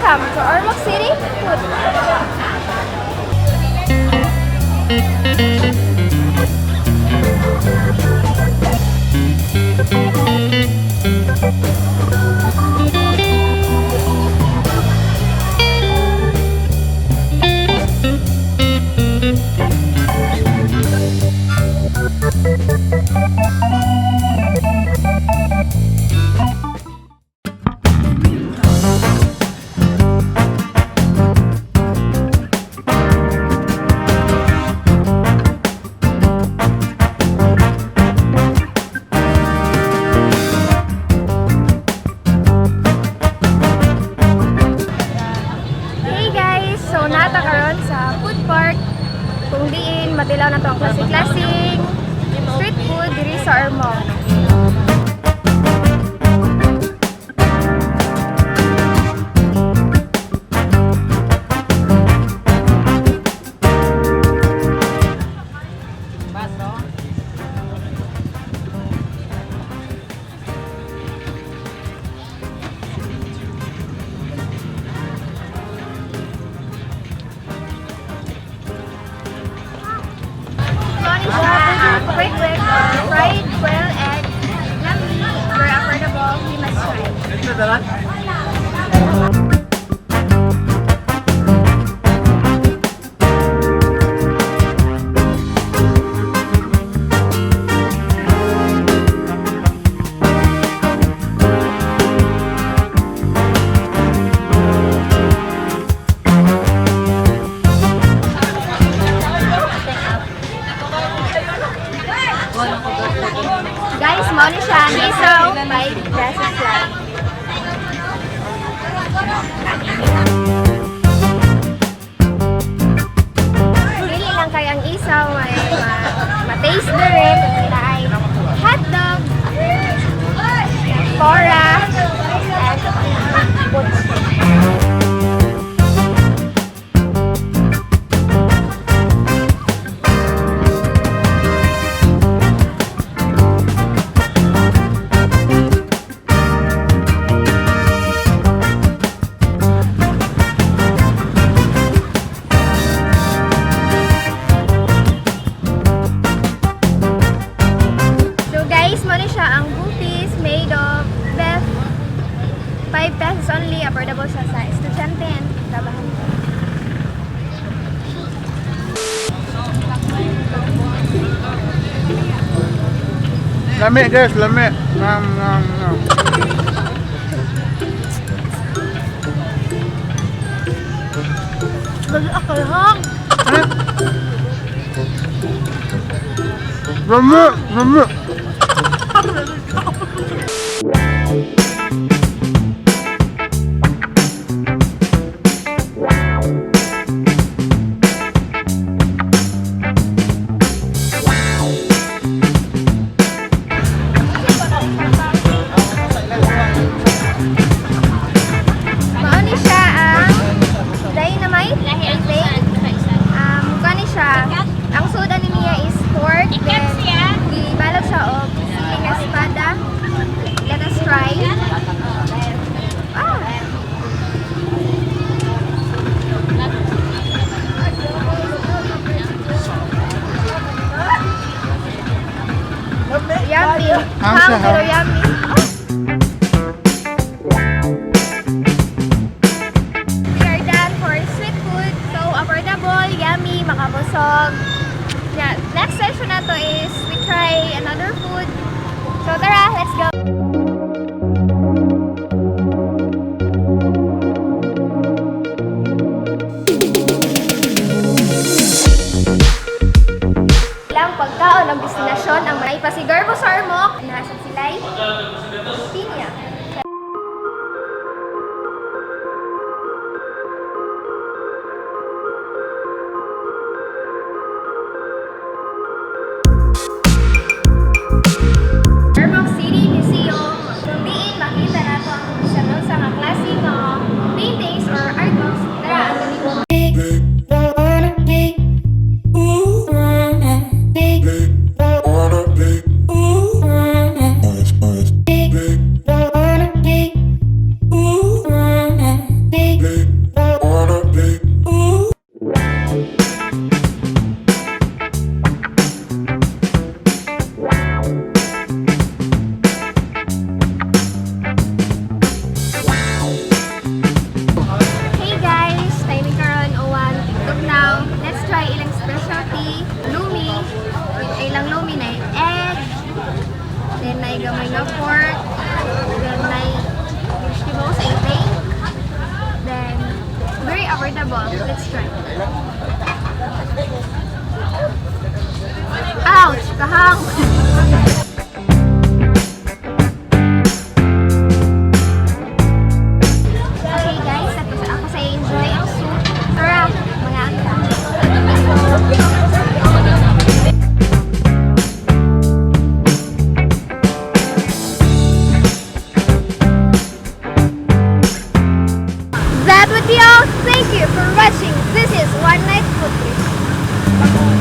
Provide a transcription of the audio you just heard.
Welcome to Ormoc City Food. Kung diin, matilaw na to ang klaseng-klaseng street food diri sa Ormoc. Quick quick, fried quail egg, yummy, very affordable, you must try. Guys, mo na siya. Isaw, 5 pesos lang. Pili lang kayo ang isaw ay ma-taste na rin. Kung ay hotdog, kora, and butch. Ang booties made of beef, 5 pesos only, affordable siya sa estudyante and trabahan ko. Lami guys, lami. Lagi akalhang! Lami. Mauni siya ang dynamite, kani siya. Ang soda niya is pork, then gibalog siya og siling espada. Let us try. Yummy. Hang pero yummy. We are done for street food. So affordable, yummy, makabusog. Yeah, next session na to is we try another food. So tara, let's go. Ilang pagkaon ng destinasyon ang may pasigarbo sa Ormoc. Nasaan sila'y pinya. Ormoc City Museum. Kung diin, makita na ito ang sa mga klase ng paintings or artworks. Tara, ang galing. Big ball. Let's try. Ouch! Kahang! Okay guys, tapos ako sa enjoy ang soup. Tara, mga that would be all. Thank you for watching. This is One Night Food Trip.